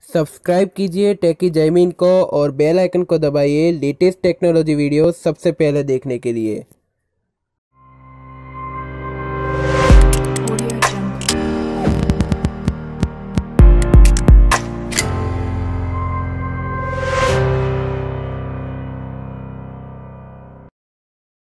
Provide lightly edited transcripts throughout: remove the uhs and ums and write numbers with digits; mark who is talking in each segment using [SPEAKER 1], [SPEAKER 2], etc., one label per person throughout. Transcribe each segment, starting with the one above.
[SPEAKER 1] Subscribe कीजिए टेकी जैमिन को और बेल आइकन को दबाइए लेटेस्ट टेक्नोलॉजी वीडियो सबसे पहले देखने के लिए।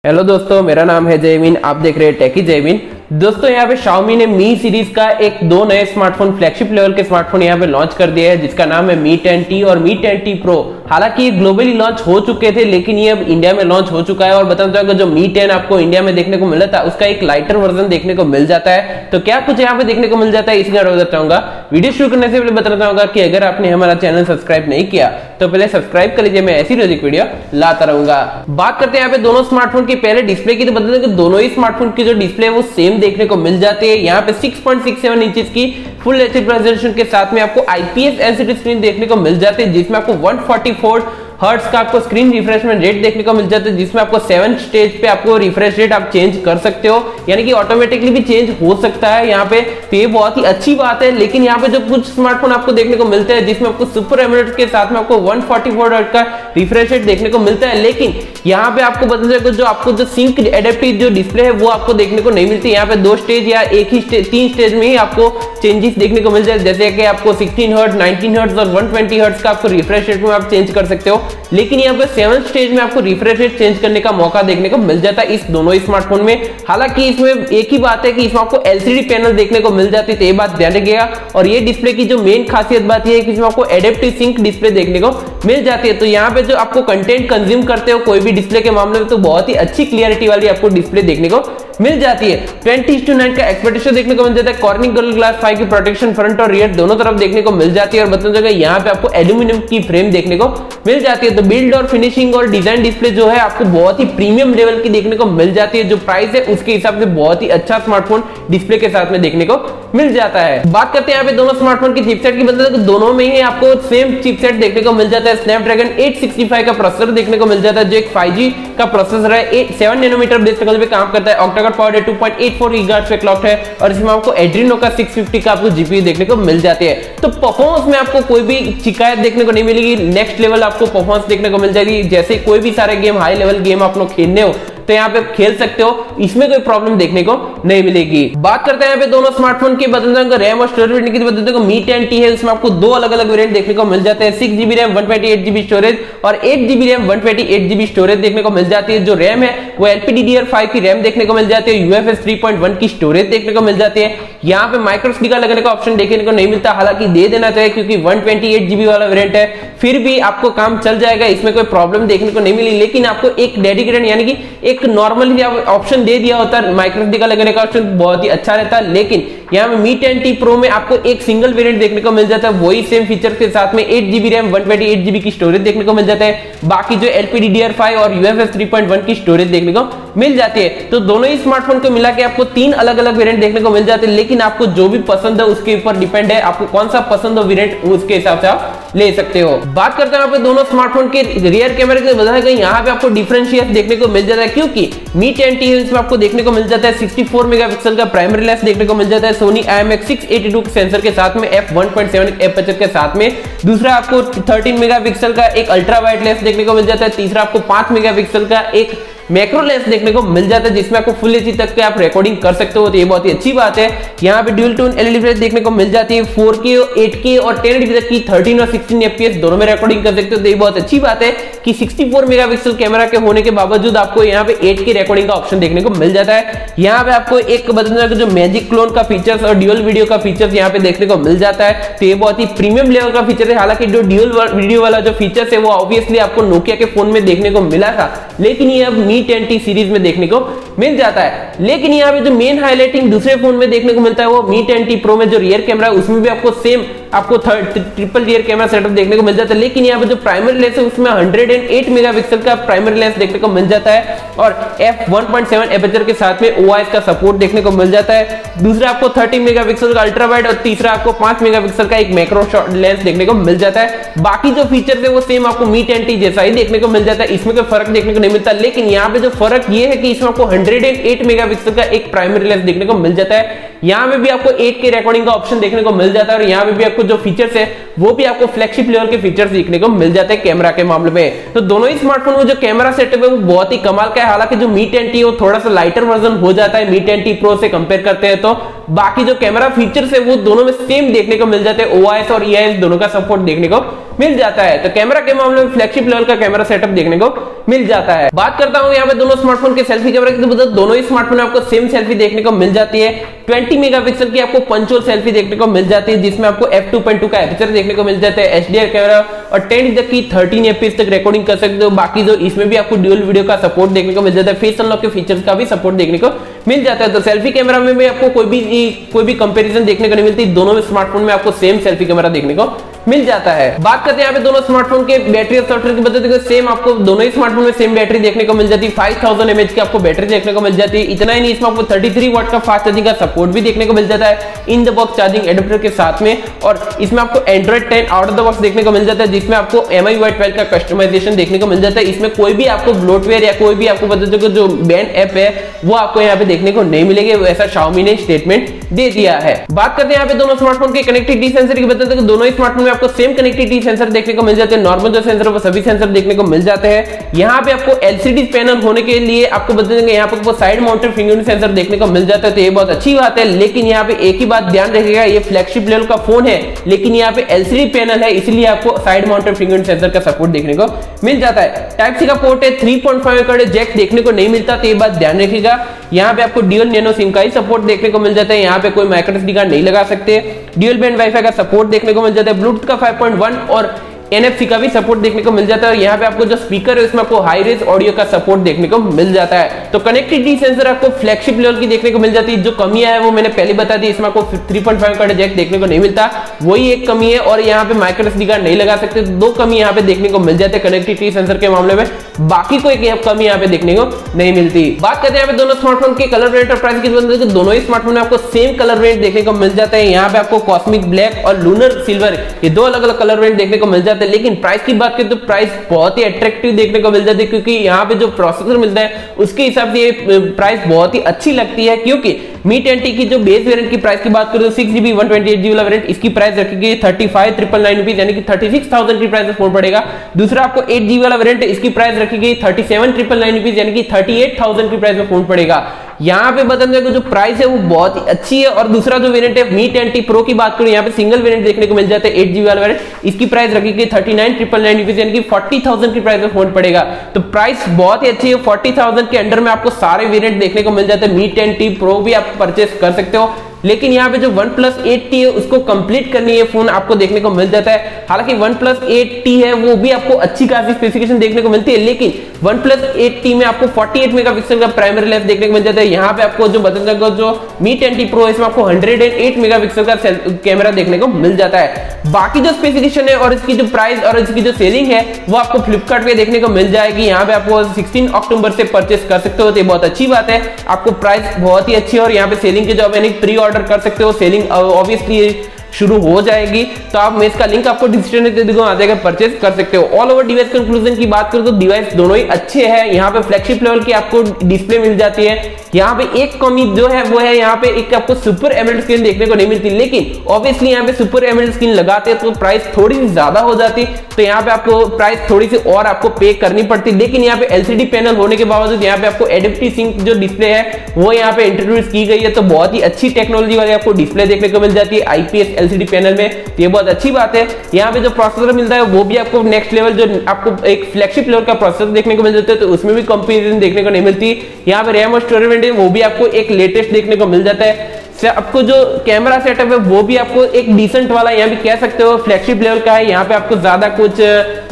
[SPEAKER 2] हेलो दोस्तों, मेरा नाम है जैमिन, आप देख रहे हैं टेकी जैमिन। दोस्तों यहाँ पे Xiaomi ने मी सीरीज का दो नए स्मार्टफोन, फ्लैगशिप लेवल के स्मार्टफोन यहाँ पे लॉन्च कर दिया है, जिसका नाम है Mi 10T और Mi 10T Pro। हालांकि ये ग्लोबली लॉन्च हो चुके थे, लेकिन ये अब इंडिया में लॉन्च हो चुका है। और बताना चाहूंगा, जो Mi 10 आपको इंडिया में देखने को मिला था, उसका एक लाइटर वर्जन देखने को मिल जाता है। तो क्या कुछ यहाँ पे देखने को मिल जाता है, इसी का बताना चाहूंगा। वीडियो शुरू करने से पहले बताना चाहूंगा कि अगर आपने हमारा चैनल सब्सक्राइब नहीं किया तो पहले सब्सक्राइब कर लीजिए, मैं ऐसी रोजिक वीडियो लाता रहूंगा। बात करते हैं यहाँ पे दोनों स्मार्टफोन की पहले डिस्प्ले की, तो बता दें कि दोनों ही स्मार्टफोन की जो डिस्प्ले है वो सेम देखने को मिल जाती है। यहाँ पे 6.67 इंचेस की फुल एचडी रेजोल्यूशन के साथ में आपको IPS LCD स्क्रीन देखने को मिल जाती है, जिसमें आपको 144 हर्ट्ज का आपको स्क्रीन रिफ्रेशमेंट रेट देखने को मिल जाता है, जिसमें आपको 7 स्टेज पे आपको रिफ्रेश रेट आप चेंज कर सकते हो, यानी कि ऑटोमेटिकली भी चेंज हो सकता है यहाँ पे। तो ये बहुत ही अच्छी बात है। लेकिन यहाँ पे जो कुछ स्मार्टफोन आपको देखने को मिलते हैं जिसमें आपको सुपर एमोलेड के साथ में आपको 144 हर्ट्ज का रिफ्रेश रेट देखने को मिलता है, लेकिन यहाँ पे आपको बता दें जो आपको जो सिंक एडेप्टिव जो डिस्प्ले है वो आपको देखने को नहीं मिलती। यहाँ पे 2 स्टेज या एक ही स्टेज, 3 स्टेज में ही आपको चेंजेस देखने को मिल जाए, जैसे कि आपको 16 हर्ट्ज, 19 हर्ट्ज और 120 हर्ट्ज का आपको रिफ्रेश रेट में आप चेंज कर सकते हो। लेकिन यहाँ पे 7 स्टेज में आपको रिफ्रेश रेट चेंज करने का मौका देखने को मिल जाता है इस दोनों ही स्मार्टफोन में। हालांकि इसमें एक ही बात है कि इसमें आपको LCD पैनल देखने को मिल जाती है, तो ये बात ध्यान रखिएगा। और ये डिस्प्ले की जो मेन खासियत बात यह है कि इसमें आपको एडेप्टिव सिंक डिस्प्ले देखने को मिल जाती है। तो यहाँ पे जो आपको कंटेंट कंज्यूम करते हो कोई भी डिस्प्ले के मामले में, तो बहुत ही अच्छी क्लियरिटी वाली आपको डिस्प्ले देखने को मिल जाती है। 20:9 का एस्पेक्ट रेशियो देखने को मिल जाता है। कॉर्निंग गोरिल्ला ग्लास 5 की प्रोटेक्शन फ्रंट और रियर दोनों तरफ देखने को मिल जाती है। और बताना चाहिए यहाँ पे आपको एल्यूमिनियम की फ्रेम देखने को मिल जाती है। तो बिल्ड और फिनिशिंग और डिजाइन डिस्प्ले जो है आपको बहुत ही प्रीमियम लेवल की देखने को मिल जाती है। जो प्राइस है उसके हिसाब से बहुत ही अच्छा स्मार्टफोन डिस्प्ले के साथ में देखने को मिल जाता है। बात करते हैं यहाँ पे दोनों स्मार्टफोन की चिपसेट की, बता दें दोनों में ही आपको सेम चिपसेट देखने को मिल जाता है। स्नैपड्रैगन 865 का प्रोसेसर देखने को मिल जाता है, जो एक 5G का प्रोसेसर है, 7 नैनोमीटर बेस टेक्नोलॉजी पे काम करता है। ऑक्टा का पावर 2.84 गीगाहर्ट्ज पे क्लॉक है और इसमें आपको एड्रीनो का 650 का आपको जीपीयू देखने को मिल जाती है। तो परफॉर्मेंस में आपको कोई भी शिकायत देखने को नहीं मिलेगी, नेक्स्ट लेवल आपको परफॉर्मेंस देखने को मिल जाएगी। जैसे कोई भी सारे गेम, हाई लेवल गेम आप लोग खेलने हो तो यहाँ पे खेल सकते हो, इसमें कोई प्रॉब्लम देखने को नहीं मिलेगी। बात करते हैं यहाँ पे दोनों स्मार्टफोन की, बता दें रैम और स्टोरेज वेरिएंट की, बता दें Mi 10T है, इसमें आपको दो अलग अलग वेरिएंट देखने को मिल जाते हैं। 6GB रैम 128GB स्टोरेज और 8GB रैम 128GB स्टोरेज देखने को मिल जाती है। जो रैम है वो LPDDR5 की रैम देखने को मिल जाती है, UFS 3.1 की स्टोरेज देखने को मिल जाती है। यहाँ पे माइक्रो SD का लगने का ऑप्शन देखने को नहीं मिलता, हालांकि दे देना चाहिए क्योंकि 128GB वाला वेरिएंट है, फिर भी आपको काम चल जाएगा, इसमें कोई प्रॉब्लम देखने को नहीं मिली। लेकिन आपको एक डेडिकेटेड यानी कि एक नॉर्मली ऑप्शन दे दिया होता है, माइक्रो SD का लगने का ऑप्शन बहुत ही अच्छा रहता है। लेकिन यहाँ में Mi 10T Pro में आपको एक सिंगल वेरिएंट देखने को मिल जाता है, वही सेम फीचर के साथ में 8GB रैम 128GB की स्टोरेज देखने को मिल जाता है। बाकी जो LPDDR5 और UFS 3.1 की स्टोरेज देखने को मिल जाती है। तो दोनों ही स्मार्टफोन को मिला के आपको 3 अलग अलग वेरिएंट देखने को मिल जाते हैं। लेकिन आपको जो भी पसंद है उसके ऊपर डिपेंड है, आपको कौन सा पसंद हो वेरिएंट, उसके हिसाब से आप ले सकते हो। बात करते हैं यहाँ पे दोनों स्मार्टफोन के रियर कैमरे के, बताया गया यहाँ पे आपको डिफरेंशिएट देखने को मिल जाता है, क्योंकि Mi 10T है इसमें आपको देखने को मिल जाता है 64 मेगापिक्सल का प्राइमरी लेंस देखने को मिल जाता है, सोनी IMX682 के सेंसर के साथ में, f1.7 एपर्चर के साथ में। दूसरा आपको 13 मेगापिक्सल का एक अल्ट्रा वाइड लेंस देखने को मिल जाता है। तीसरा आपको 5 मेगापिक्सल का एक मैक्रो लेंस देखने को मिल जाता है, जिसमें आपको फुल एचडी तक के आप रिकॉर्डिंग कर सकते हो। तो ये बहुत ही अच्छी बात है। यहाँ पे ड्यूल टोन LED फ्लैश देखने को मिल जाती है, 4K, 8K और 1080p तक की 13 और 16 FPS दोनों में रिकॉर्डिंग कर सकते हो। तो ये बहुत अच्छी बात है कि 64 मेगापिक्सल कैमरा के होने के बावजूद आपको यहाँ पे 8K रिकॉर्डिंग का ऑप्शन देखने को मिल जाता है। यहाँ पे आपको एक बदलने का जो मैजिक क्लोन का फीचर्स और ड्यूल वीडियो का फीचर्स यहाँ पे देखने को मिल जाता है। तो ये बहुत ही प्रीमियम लेवल का फीचर है। हालांकि जो ड्यूल वीडियो वाला जो फीचर्स है वो ऑब्वियसली आपको नोकिया के फोन में देखने को मिला था, लेकिन ये अब Mi 10T सीरीज में देखने को मिल जाता है। लेकिन यहाँ पे जो मेन हाईलाइटिंग दूसरे फोन में देखने को मिलता है वो Mi 10T Pro में जो रियर कैमरा है उसमें भी आपको सेम आपको ट्रिपल रियर कैमरा सेटअप देखने को मिल जाता है। लेकिन यहाँ पे जो प्राइमरी लेंस है उसमें 108 मेगापिक्सल का प्राइमरी लेंस देखने को मिल जाता है और f1.7 एपर्चर के साथ में OIS का सपोर्ट देखने को मिल जाता है। दूसरा आपको 13 मेगापिक्सल का अल्ट्रा वाइड और तीसरा आपको 5 मेगापिक्सल का एक मैक्रो लेंस देखने को मिल जाता है। बाकी जो फीचर्स है वो सेम आपको Mi 10T जैसा ही देखने को मिल जाता है, इसमें कोई फर्क देखने को नहीं मिलता। लेकिन यहाँ पे जो फर्क ये है कि इसमें आपको 108 मेगापिक्सल का एक प्राइमरी लेंस देखने को मिल जाता है, यहाँ पे भी आपको 8K रिकॉर्डिंग का ऑप्शन देखने को मिल जाता है और यहाँ पे भी आपको जो फीचर्स है वो भी आपको फ्लैगशिप लेवल के फीचर्स देखने को मिल जाते हैं कैमरा के मामले में। तो दोनों ही स्मार्टफोन में जो कैमरा सेटअप है वो बहुत ही कमाल का है। हालांकि जो Mi 10T वो थोड़ा सा लाइटर वर्जन हो जाता है Mi 10T Pro से कंपेयर करते हैं, तो बाकी जो कैमरा फीचर्स है वो दोनों में सेम देखने को मिल जाते हैं। OIS और EIS दोनों का सपोर्ट देखने को मिल जाता है। तो कैमरा के मामले में फ्लैगशिप लेवल का कैमरा सेटअप देखने को मिल जाता है। बात करता हूं यहाँ पे दोनों स्मार्टफोन के सेल्फी कैमरा की, तो दोनों ही स्मार्टफोन में आपको सेम सेल्फी देखने को मिल जाती है। 20 मेगापिक्सल की आपको पंच होल सेल्फी देखने को मिल जाती है, जिसमें आपको f2.2 का एपर्चर देखने को मिल जाता है, HDR कैमरा और 10 तक की 13 FPS तक रिकॉर्डिंग कर सकते हो। बाकी जो इसमें भी आपको ड्यूल वीडियो का सपोर्ट देखने को मिल जाता है, फेस अनलॉक के फीचर्स का भी सपोर्ट देखने को मिल जाता है। तो सेल्फी कैमरा में भी आपको कोई भी कंपैरिजन देखने को नहीं मिलती, दोनों स्मार्टफोन में आपको सेम सेल्फी कैमरा देखने को मिल जाता है। बात करते हैं यहाँ पे दोनों स्मार्टफोन के बैटरी और सॉफ्टवेयर की, बताते हैं सेम आपको दोनों ही स्मार्टफोन में सेम बैटरी देखने को मिल जाती है। 5000 mAh की आपको बैटरी देखने को मिल जाती है। इतना ही नहीं, इसमें आपको 33 वाट का फास्ट चार्जिंग का सपोर्ट भी देखने को मिल जाता है in the box charging adapter के साथ में। और इसमें आपको Android 10 out of the box देखने को मिल जाता है, जिसमें आपको MIUI 12 का कस्टमाइजेशन देखने को मिल जाता है। इसमें कोई भी आपको ब्लोटवेयर या कोई भी आपको बताते हैं जो बैन ऐप है वो आपको यहाँ पे देखने को नहीं मिलेगी, ऐसा Xiaomi ने स्टेटमेंट दे दिया है। बात करते हैं यहाँ पे दोनों स्मार्टफोन के कनेक्टिविटी सेंसर की, बताते हैं दोनों ही स्मार्टफोन में आपको सेम कनेक्टिविटी सेंसर देखने को मिल जाते हैं। नॉर्मल जो सेंसर वो सभी सेंसर देखने को मिल जाते हैं। यहाँ पे आपको LCD पैनल होने के लिए आपको बता देंगे यहाँ पे साइड माउंटेड फिंगरप्रिंट सेंसर देखने को मिल जाता है, तो ये बहुत अच्छी बात है। लेकिन यहाँ पे एक ही बात ध्यान रखिएगा, ये फ्लैगशिप लेवल का फोन है लेकिन यहाँ पे LCD पैनल है, इसलिए आपको साइड माउंटेड फिंगरप्रिंट सेंसर का सपोर्ट देखने को मिल जाता है। टाइप सी का पोर्ट है, 3.5 का जैक देखने को नहीं मिलता, तो ये बात ध्यान रखिएगा। यहाँ पे आपको ड्यूल नैनो सिम का ही सपोर्ट देखने को मिल जाता है। यहाँ पे कोई माइक्रो SD कार्ड नहीं लगा सकते। ड्यूल बैंड वाईफाई का सपोर्ट देखने को मिल जाता है। ब्लूटूथ का 5.1 और NFC का भी सपोर्ट देखने को मिल जाता है। और यहाँ पे आपको जो स्पीकर है उसमें आपको हाई रेज ऑडियो का सपोर्ट देखने को मिल जाता है। तो कनेक्टिविटी सेंसर आपको फ्लैगशिप लेवल की देखने को मिल जाती है। जो कमियां है वो मैंने पहले बता दी, इसमें आपको 3.5 का जैक देखने को नहीं मिलता, वही एक कमी है। और यहाँ पे माइक्रो SD कार्ड नहीं लगा सकते, दो कमी यहाँ पे देखने को मिल जाते हैं कनेक्टिविटी सेंसर के मामले में। बाकी कोई कमी यहाँ पे देखने को नहीं मिलती। बात करते हैं यहाँ पे दोनों स्मार्टफोन के कलर वेरिएंट और प्राइस की, दोनों ही स्मार्टफोन में आपको सेम कलर वेरिएंट देखने को मिल जाता है। यहाँ पे आपको कॉस्मिक ब्लैक और लूनर सिल्वर ये दो अलग अलग कलर वेरिएंट देखने को मिल जाते हैं। लेकिन प्राइस की बात करें तो प्राइस बहुत ही अट्रैक्टिव देखने को मिल जाती है, क्योंकि यहाँ पे जो प्रोसेसर मिलता है उसके हिसाब से ये प्राइस बहुत ही अच्छी लगती है। क्योंकि Mi 10T की जो बेस वेरिएंट की प्राइस की बात करें तो 6GB 128GB वाला वेरिएंट, इसकी प्राइस रखेगी 35,999 रुपीज, यानी कि 36,000 की प्राइस में फोन पड़ेगा। दूसरा आपको 8GB वाला वेरिएंट, इसकी प्राइस रखेगी 37,999 रुपीज, यानी कि 38,000 की प्राइस में फोन पड़ेगा। यहाँ पे बता दें जो प्राइस है वो बहुत ही अच्छी है। और दूसरा जो वेरिएंट है Mi 10T Pro की बात करूं, यहाँ पे सिंगल वेरिएंट देखने को मिल जाता है 8GB वाला वेरिएंट, इसकी प्राइस रखेगी 39,999 रुपीज, यानी कि 40,000 की प्राइस में फोन पड़ेगा। तो प्राइस बहुत ही अच्छी है, 40,000 के अंडर में आपको सारे वेरिएंट देखने को मिल जाते हैं। Mi 10T Pro भी आप परचेस कर सकते हो। लेकिन यहाँ पे जो OnePlus 8T है उसको कंप्लीट करनी है फोन आपको देखने को मिल जाता है। हालांकि OnePlus 8T है वो भी आपको अच्छी खासी स्पेसिफिकेशन देखने को मिलती है, लेकिन OnePlus 8T में आपको 48 मेगापिक्सल का प्राइमरी लेंस देखने को मिल जाता है। यहाँ पे आपको जो बता दें जो Mi 10T Pro है इसमें आपको 108 मेगापिक्सल का कैमरा देखने को मिल जाता है। बाकी जो स्पेसिफिकेशन है और इसकी जो प्राइस और इसकी जो सेलिंग है वो आपको फ्लिपकार्ट पे देखने को मिल जाएगी। यहाँ पे आपको 16 अक्टूबर से परचेस कर सकते हो, तो बहुत अच्छी बात है। आपको प्राइस बहुत ही अच्छी है और यहाँ पे सेलिंग के जो यानी प्री ऑर्डर कर सकते हो, सेलिंग ऑब्वियसली शुरू हो जाएगी। तो आप मैं इसका लिंक आपको डिस्क्रिप्शन में दे दूंगा, आ जाएगा, परचेस कर सकते हो। ऑल ओवर डिवाइस कंक्लूजन की बात करूं तो डिवाइस दोनों ही अच्छे हैं। यहाँ पे फ्लैगशिप लेवल की आपको डिस्प्ले मिल जाती है। यहाँ पे एक कमी जो है वो है यहाँ पे एक आपको सुपर एमोलेड स्क्रीन देखने को नहीं मिलती, लेकिन ऑब्वियसली यहाँ पे सुपर एमोलेड स्क्रीन लगाते हैं तो प्राइस थोड़ी सी ज्यादा हो जाती, तो यहाँ पे आपको प्राइस थोड़ी सी और आपको पे करनी पड़ती। लेकिन यहाँ पे LCD पैनल होने के बावजूद यहाँ पे आपको एडेप्टिव सिंक जो डिस्प्ले है वो यहाँ पे इंट्रोड्यूस की गई है, तो बहुत ही अच्छी टेक्नोलॉजी वाली आपको डिस्प्ले देखने को मिल जाती है IPS LCD पैनल में, ये बहुत अच्छी बात है। यहाँ पे जो प्रोसेसर मिलता है वो भी आपको नेक्स्ट लेवल जो आपको एक फ्लैगशिप लेवल का प्रोसेसर देखने को मिल जाता है, तो उसमें भी कंपैरिजन देखने को नहीं मिलती। यहाँ पे रैम और स्टोरेज है वो भी आपको एक लेटेस्ट देखने को मिल जाता है। आपको जो कैमरा सेटअप है वो भी आपको एक डिसेंट वाला यहाँ भी कह सकते हो फ्लैगशिप लेवल का है। यहाँ पे आपको ज्यादा कुछ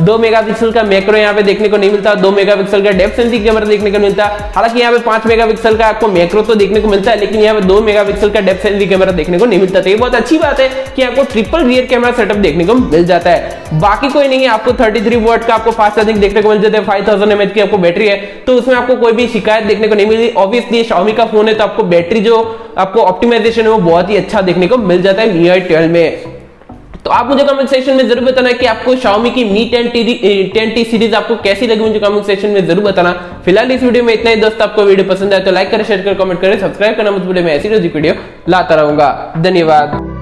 [SPEAKER 2] 2 मेगापिक्सल का मैक्रो यहाँ पे देखने को नहीं मिलता, 2 मेगापिक्सल का डेप्थ सेंसिंग कैमरा देखने को मिलता। हालांकि यहाँ पे 5 मेगापिक्सल का आपको मैक्रो तो देखने को मिलता है, लेकिन यहाँ पे 2 मेगापिक्सल का डेप्थ सेंसिंग कैमरा देखने को नहीं मिलता। तो ये बहुत अच्छी बात है कि आपको ट्रिपल रियर कैमरा सेटअप देखने को मिल जाता है। बाकी कोई नहीं है, आपको 33 वॉट का आपको फास्ट चार्जिंग देखने को मिल जाता है, 5000 mAh की आपको बैटरी है, तो उसमें आपको कोई भी शिकायत देखने को नहीं मिली। ऑब्वियसली Xiaomi का फोन है तो आपको बैटरी जो आपको ऑप्टिमाइजेशन है वो बहुत ही अच्छा देखने को मिल जाता है MIUI 12 में। तो आप मुझे कमेंट सेक्शन में जरूर बताना कि आपको Xiaomi की Mi 10T सीरीज आपको कैसी लगी, मुझे कमेंट सेक्शन में जरूर बताना। फिलहाल इस वीडियो में इतना ही दोस्तों, आपको वीडियो पसंद आए तो लाइक करें, शेयर करें, कमेंट करें, सब्सक्राइब करना मत भूलिए। मैं ऐसी रोज वीडियो लाता रहूंगा। धन्यवाद।